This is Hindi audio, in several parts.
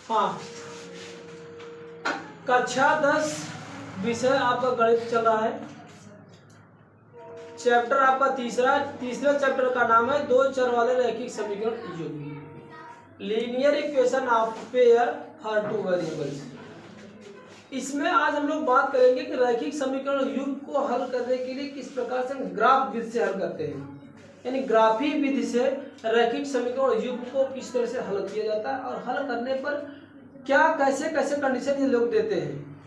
हाँ, कक्षा 10 विषय आपका गणित चल रहा है। चैप्टर आपका तीसरा चैप्टर का नाम है दो चर वाले रैखिक समीकरण युग्म, linear equation of pair for two variables. इसमें आज हम लोग बात करेंगे कि रैखिक समीकरण युग्म को हल करने के लिए किस प्रकार से हम ग्राफ विधि से हल करते हैं, यानी ग्राफी विधि से रैखिक समीकरण युग्म को किस तरह से हल किया जाता है और हल करने पर क्या कैसे कैसे कंडीशन ये लोग देते हैं।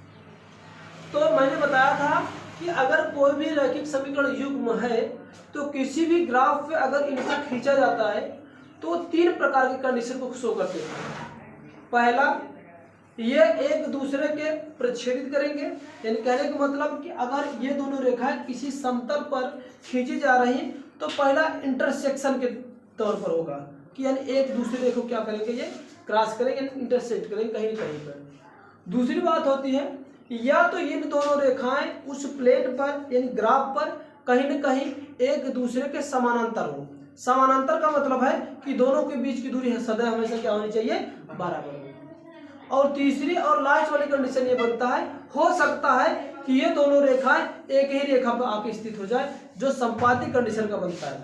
तो मैंने बताया था कि अगर कोई भी रैखिक समीकरण युग्म है तो किसी भी ग्राफ पे अगर इनको खींचा जाता है तो तीन प्रकार की कंडीशन को शो करते हैं। पहला, ये एक दूसरे के प्रतिच्छेदित करेंगे, यानी कहने का मतलब कि अगर ये दोनों रेखाएं किसी समतल पर खींची जा रही तो पहला इंटरसेक्शन के तौर पर होगा कि यानी एक दूसरे रेखा को क्या करेंगे, ये क्रॉस करेंगे, इंटरसेक्ट करेंगे कहीं न कहीं पर। दूसरी बात होती है या तो इन दोनों रेखाएं उस प्लेन पर यानी ग्राफ पर कहीं न कहीं एक दूसरे के समानांतर हो। समानांतर का मतलब है कि दोनों के बीच की दूरी सदैव हमेशा क्या होनी चाहिए, बराबर हो। और तीसरी और लास्ट वाली कंडीशन ये बनता है, हो सकता है कि ये दोनों रेखाएं एक ही रेखा पर आके स्थित हो जाए, जो संपाती कंडीशन का बनता है।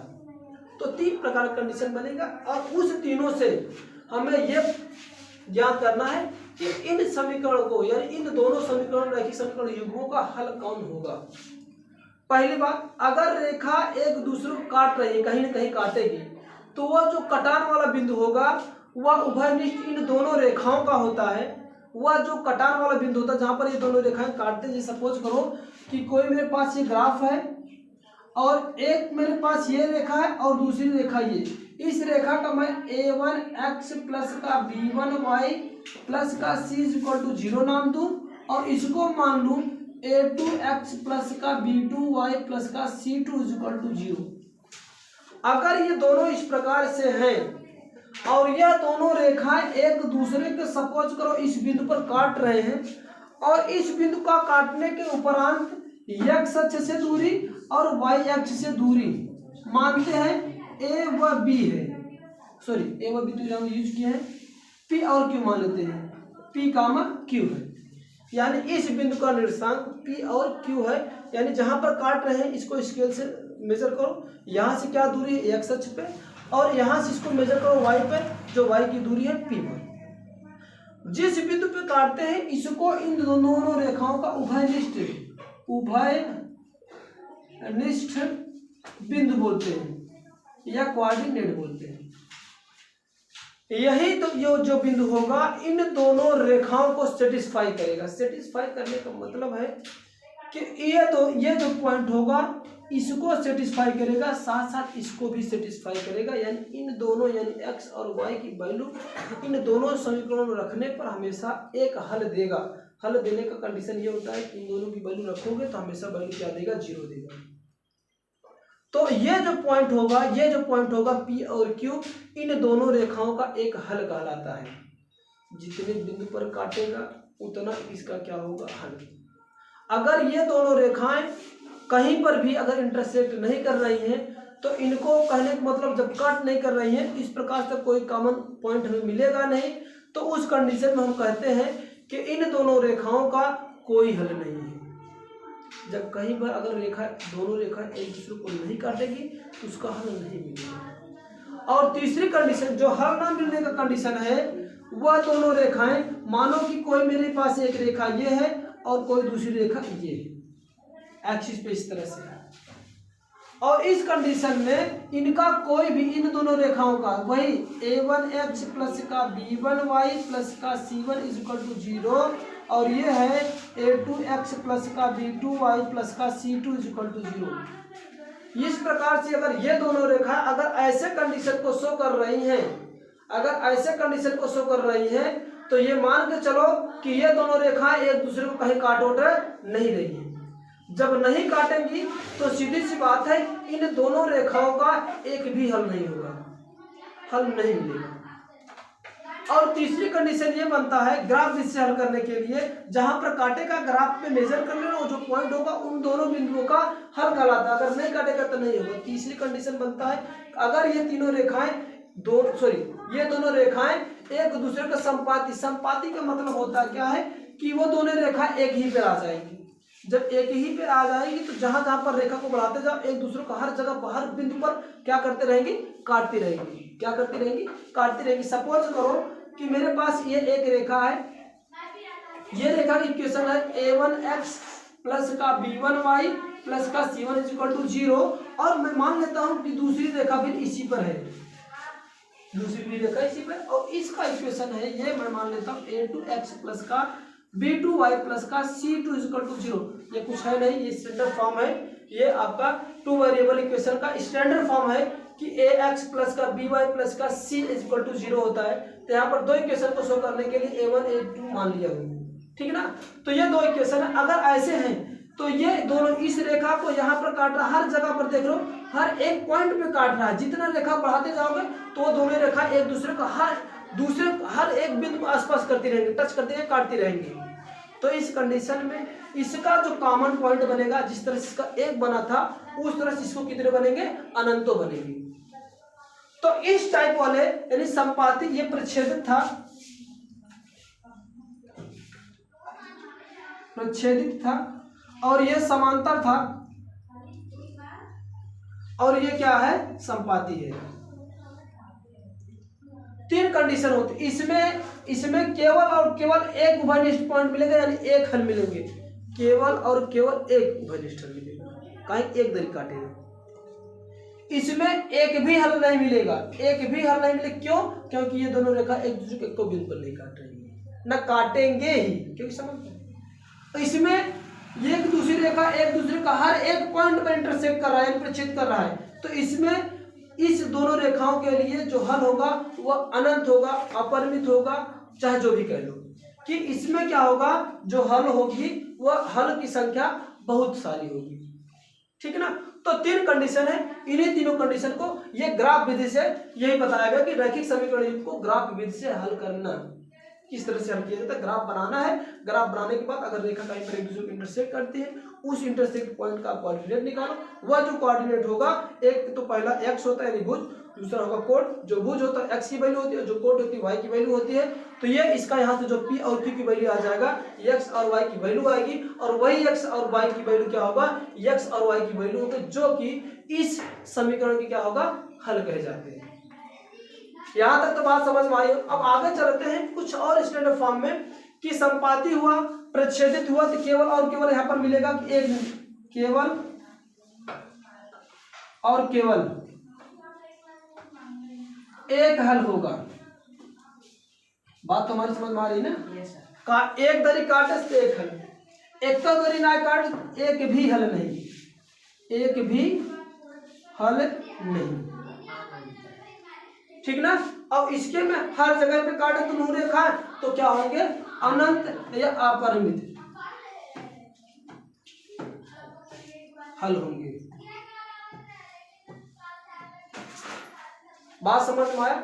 तो तीन प्रकार का कंडीशन बनेगा और उस तीनों से हमें ये ज्ञात करना है कि इन समीकरण को यानी इन दोनों समीकरण रैखिक समीकरण युग्मों का हल कौन होगा। पहली बात, अगर रेखा एक दूसरे को काट रही है, कहीं न कहीं काटेगी, तो वह जो कटान वाला बिंदु होगा वह उभयनिष्ठ इन दोनों रेखाओं का होता है। वह जो कटान वाला बिंदु होता है जहां पर ये दोनों रेखाएं काटते हैं, जैसे सपोज करो कि कोई मेरे पास ये ग्राफ है और एक मेरे पास ये रेखा है और दूसरी रेखा ये, इस रेखा का मैं a1x प्लस का b1y प्लस का c=0 नाम दूं और इसको मान लूं a2x प्लस का b2y प्लस का c2=0। अगर ये दोनों इस प्रकार से हैं और यह दोनों रेखाएं एक दूसरे के सपोज करो इस बिंदु पर काट रहे हैं और इस बिंदु का काटने के उपरांत x अक्ष से दूरी और y अक्ष से दूरी मानते हैं a व b है, सॉरी a व b तो यहाँ यूज किया है, p और q मान लेते हैं, p कामा q है, यानी इस बिंदु का निर्देशांक p और q है। यानी जहां पर काट रहे हैं इसको स्केल से मेजर करो, यहाँ से क्या दूरी है x अक्ष पे और यहाँ से इसको मेजर करो y पे, जो y की दूरी है p1। जिस बिंदु पे काटते हैं इसको इन दोनों रेखाओं का उभयनिष्ठ बिंदु बोलते हैं या कोऑर्डिनेट बोलते हैं। यही तो जो बिंदु होगा इन दोनों रेखाओं को सेटिस्फाई करेगा। सेटिस्फाई करने का मतलब है कि ये जो पॉइंट होगा इसको सेटिस्फाई करेगा, साथ साथ इसको भी सेटिस्फाई करेगा, यानी इन दोनों यानी x और y की वैल्यू इन दोनों समीकरणों में रखने पर हमेशा एक हल देगा। हल देने का कंडीशन ये होता है कि इन दोनों की वैल्यू रखोगे तो हमेशा वैल्यू क्या देगा, 0 देगा। तो ये जो पॉइंट होगा P और Q इन दोनों रेखाओं का एक हल कहलाता है। जितने बिंदु पर काटेगा उतना इसका क्या होगा, हल। अगर ये दोनों रेखाएं कहीं पर भी अगर इंटरसेक्ट नहीं कर रही हैं तो इनको कहने का मतलब जब कट नहीं कर रही हैं इस प्रकार से कोई कॉमन पॉइंट हमें मिलेगा नहीं, तो उस कंडीशन में हम कहते हैं कि इन दोनों रेखाओं का कोई हल नहीं है। जब कहीं पर अगर दोनों रेखा एक दूसरे को नहीं काटेगी तो उसका हल नहीं मिलेगा। और तीसरी कंडीशन जो हल ना मिलने का कंडीशन है, वह दोनों रेखाएं मानो कि कोई मेरे पास एक रेखा ये है और कोई दूसरी रेखा ये है, एक्सिस पे इस तरह से है, और इस कंडीशन में इनका कोई भी इन दोनों रेखाओं का वही a1x प्लस का b1y प्लस का c1=0 और ये है a2x प्लस का b2y प्लस का c2=0। इस प्रकार से अगर ये दोनों रेखा अगर ऐसे कंडीशन को शो कर रही हैं, तो ये मान के चलो कि ये दोनों रेखाएं एक दूसरे को कहीं काट नहीं रही है। जब नहीं काटेंगी तो सीधी सी बात है इन दोनों रेखाओं का एक भी हल नहीं होगा, हल नहीं मिलेगा। और तीसरी कंडीशन ये बनता है ग्राफ विधि से हल करने के लिए, जहां पर काटेगा ग्राफ पे मेजर कर लेना, जो पॉइंट होगा उन दोनों बिंदुओं का हल कहलाता है। अगर नहीं काटेगा तो नहीं होगा। तीसरी कंडीशन बनता है अगर ये दोनों रेखाएं एक दूसरे का संपाती। संपाती का मतलब होता क्या है कि वो दोनों रेखा एक ही पे आ जाएगी। जब एक ही पे आ जाएगी तो जहां जहां पर रेखा को बढ़ाते जाओ एक दूसरे को हर जगह हर बिंदु पर क्या करते रहेंगे, काटती रहेंगी। क्या करती रहेंगी, काटती रहेंगी। सपोज करो कि मेरे पास ये एक रेखा है, ये रेखा की इक्वेशन है a1x प्लस का b1y प्लस का c1 इक्वल टू 0, और मैं मान लेता हूं कि दूसरी रेखा भी इसी पर है, दूसरी भी रेखा इसी पर, और इसका इक्वेशन है ये मैं मान लेता हूं a2x प्लस का b2y प्लस का c2 इक्वल टू 0। ये कुछ है नहीं, ये स्टैंडर्ड फॉर्म है, ये आपका टू वेरिएबल इक्वेशन का स्टैंडर्ड फॉर्म है कि ax प्लस का by प्लस का c इक्वल टू 0 होता है। तो यहाँ पर दो इक्वेशन को शो करने के लिए a1 a2 मान लिया हुआ, ठीक ना। तो ये दो इक्वेशन है, अगर ऐसे हैं तो ये दोनों इस रेखा को यहाँ पर काट रहा, हर जगह पर देख लो हर एक पॉइंट पे काट रहा है। जितना रेखा बढ़ाते जाओगे तो वो दोनों रेखा एक दूसरे को हर एक बिंदु को आसपास करती रहेंगी, टच करती रहेंगी, काटती रहेंगी। तो इस कंडीशन में इसका जो कॉमन पॉइंट बनेगा, जिस तरह से इसका एक बना था उस तरह से इसको कितने बनेंगे, अनंतों बनेंगे। तो इस टाइप वाले यानी संपाती, ये प्रच्छेदित था, प्रच्छेदित था, और ये समांतर था, और ये क्या है, संपाती है। तीन कंडीशन होती इसमें केवल और केवल एक उभयनिष्ठ पॉइंट मिलेगा, यानी एक हल मिलेंगे, केवल और केवल एक उभयनिष्ठ हल मिलेगा, कहीं एक दरी काटेगा। इसमें एक भी हल नहीं मिलेगा, एक भी हल नहीं मिलेगा। क्यों? क्योंकि ये दोनों रेखा एक दूसरे को बिंदु पर नहीं काट रही है, न काटेंगे ही, क्योंकि समझ। तो इसमें एक दूसरी रेखा एक दूसरे का हर एक पॉइंट पर इंटरसेक्ट कर रहा है, प्रच्छेद कर रहा है। तो इसमें इस दोनों रेखाओं के लिए जो हल होगा वह अनंत होगा, अपरिमित होगा, चाहे जो भी कह लो। कि इसमें क्या होगा, जो हल होगी वह हल की संख्या बहुत सारी होगी, ठीक है ना। तो तीन कंडीशन है, इन्हीं तीनों कंडीशन को ये ग्राफ विधि से यही बताया गया कि रैखिक समीकरण को ग्राफ विधि से हल करना, किस तरह से हल किया जाता है। ग्राफ बनाना है, ग्राफ बनाने के बाद अगर रेखा कहीं पर एक दूसरे को इंटरसेक्ट करती है, उस इंटरसेक्ट पॉइंट का कोऑर्डिनेट निकालो। वह जो कोऑर्डिनेट होगा, एक तो पहला x होता है यानी भुज, दूसरा होगा कोण। जो भुज होता है x की वैल्यू होती है, जो कोण होती है y की वैल्यू होती है। तो ये इसका यहाँ से जो p और q की वैल्यू आ जाएगा, x और y की वैल्यू आएगी, और वही x और y की वैल्यू क्या होगा, x और y की वैल्यू होगी, जो कि इस समीकरण की क्या होगा, हल कहे जाते हैं। यहां तक तो बात समझ में आई। अब आगे चलते हैं कुछ और स्टैंडर्ड फॉर्म में, कि संपाती हुआ, प्रच्छेदित हुआ, तो केवल और केवल यहां पर मिलेगा कि एक, केवल और केवल एक हल होगा। बात तो हमारी समझ में आ रही ना। का एक दरी काटे से एक हल, एक तो दरी ना काट, एक भी हल नहीं, एक भी हल नहीं, ठीक ना। अब इसके में हर जगह पे काटे तो नूरे खाए तो क्या होंगे, अनंत या अपरिमित हल होंगे। बात समझ में आया।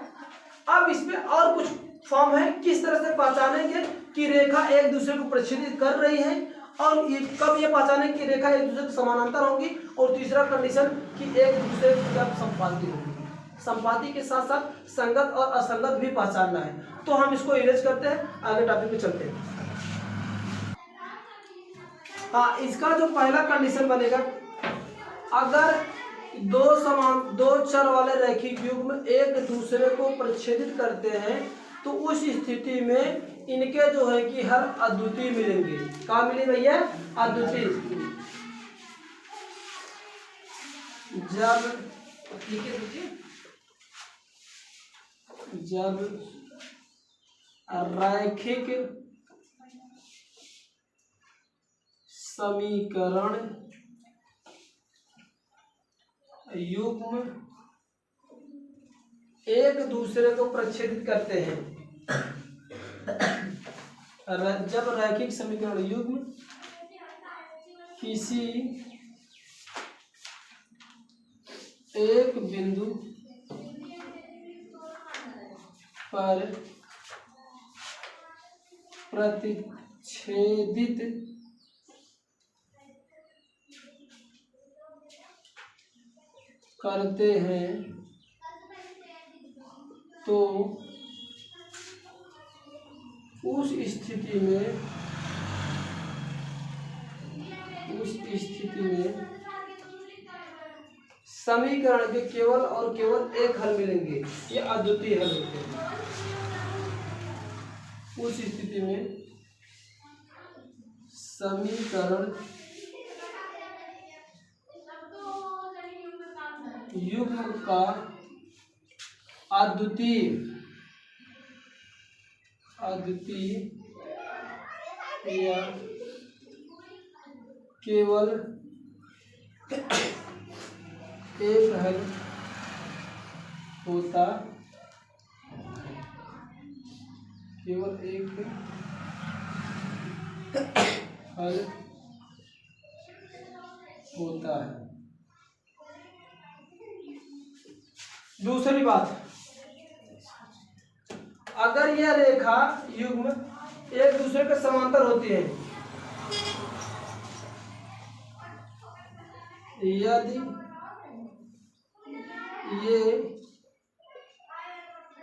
अब इसमें और कुछ फॉर्म है, किस तरह से पहचानेंगे कि रेखा एक दूसरे को प्रच्छेदित कर रही है, और ये कब ये पहचाने कि रेखा एक दूसरे के समानांतर होंगी, और तीसरा कंडीशन कि एक दूसरे के संपाती होंगी। संपाती के साथ साथ संगत और असंगत भी पहचानना है। तो हम इसको इरेज करते हैं, आगे टॉपिक पे चलते हैं। हाँ, इसका जो पहला कंडीशन बनेगा, अगर दो चर वाले रैखिक युग्म एक दूसरे को प्रच्छेदित करते हैं तो उस स्थिति में इनके जो है कि हर अद्वितीय मिलेंगे। क्या मिले भैया, अद्वितीय। जब रैखिक समीकरण युग्म एक दूसरे को प्रच्छेदित करते हैं, जब रैखिक समीकरण युग्म किसी एक बिंदु पर प्रतिच्छेदित करते हैं तो उस स्थिति में समीकरण के केवल और केवल एक हल मिलेंगे, ये अद्वितीय हल होते हैं। उस स्थिति में समीकरण युग्म का अद्वितीय या केवल एक हल होता, केवल एक हल होता है। दूसरी बात, अगर यह रेखा युग्म एक दूसरे के समांतर होती है, यदि ये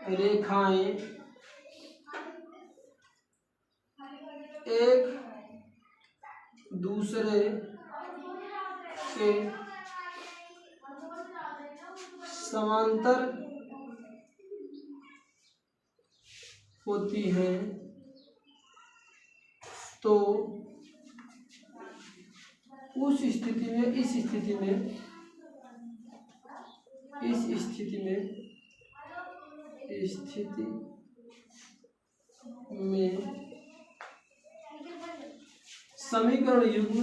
रेखाएं एक दूसरे के समांतर होती हैं तो उस स्थिति में इस स्थिति में समीकरण युग्म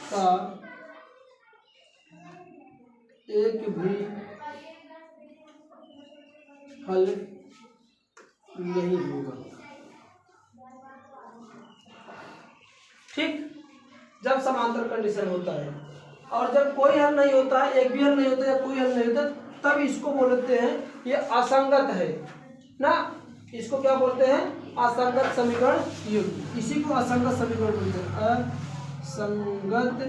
का एक भी हल नहीं होगा। ठीक, जब समांतर कंडीशन होता है और जब कोई हल नहीं होता है, एक भी हल नहीं होता या कोई हल नहीं होता, तब इसको बोलते हैं ये असंगत है ना। इसको क्या बोलते हैं? असंगत समीकरण युग्म। इसी को असंगत समीकरण बोलते हैं, असंगत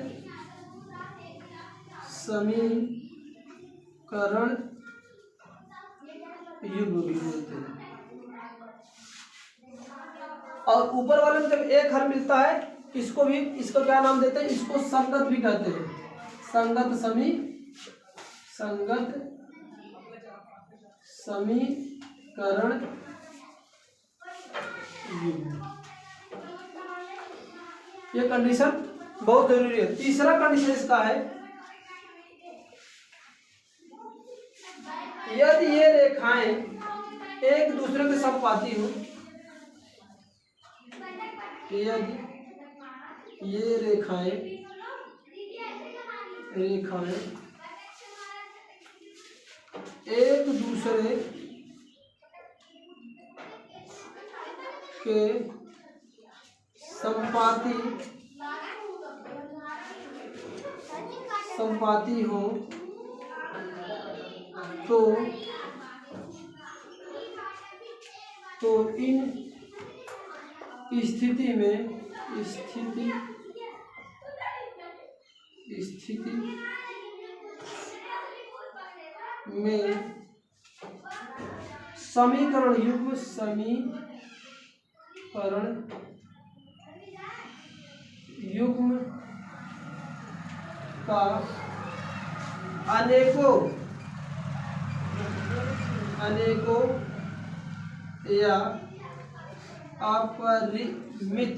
समीकरण युग्म भी बोलते हैं। और ऊपर वाले में जब एक हल मिलता है, इसको क्या नाम देते हैं? इसको संगत भी कहते हैं, संगत समीकरण युग्म। ये कंडीशन बहुत जरूरी है। तीसरा कंडीशन इसका है, यदि ये रेखाएं एक दूसरे के समपाती हो, यदि ये रेखाएं एक दूसरे के संपाती हो तो इन स्थिति में समीकरण युग्म का अनेकों या अपरिमित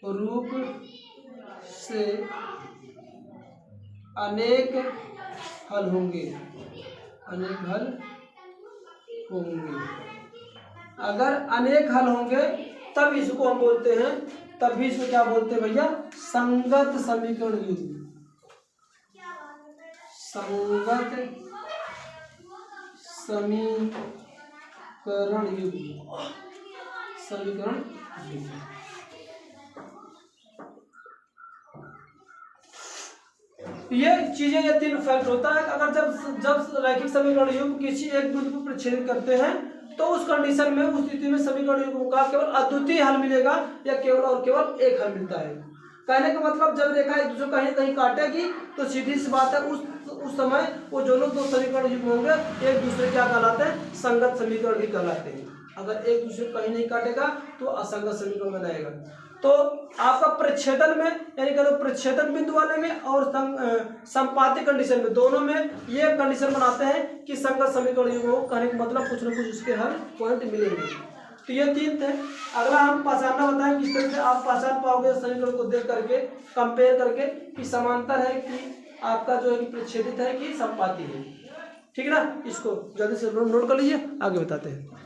रूप से अनेक हल होंगे। अगर अनेक हल होंगे तब इसको हम बोलते हैं, तब भी इसको क्या बोलते हैं भैया? संगत समीकरण युग्म। संगत समीकरण युग्म। ये चीजें, ये तीन फैक्ट होता है। अगर जब रैखिक समीकरण युग्म किसी एक बिंदु पर छेद करते हैं तो उस कंडीशन में, उस स्थिति में समीकरण युग्मों का केवल अद्वितीय हल मिलेगा या केवल और केवल एक हल मिलता है। कहने का मतलब जब रेखा एक दूसरे कहीं कहीं काटेगी तो सीधी सी बात है उस समय वो दोनों दो समीकरण युग्म होंगे, एक दूसरे क्या कहलाते हैं, संगत समीकरण भी कहलाते हैं। अगर एक दूसरे कहीं नहीं काटेगा तो असंगत समीकरण बनाएगा। तो आपका प्रच्छेदन में, यानी कि प्रच्छेदन बिंदु वाले में और संपाती कंडीशन में, दोनों में ये कंडीशन बनाते हैं कि संगत समीकरण युग्म हो। कहने का मतलब कुछ न कुछ उसके हल पॉइंट मिलेंगे। तो ये 3 थे। अगला हम पहचानना बताएं किस तरह से आप पहचान पाओगे समीकरण को देख करके, कंपेयर करके कि समांतर है कि आपका जो है प्रच्छेदित है कि संपाती है। ठीक है ना, इसको जल्दी से नोट कर लीजिए, आगे बताते हैं।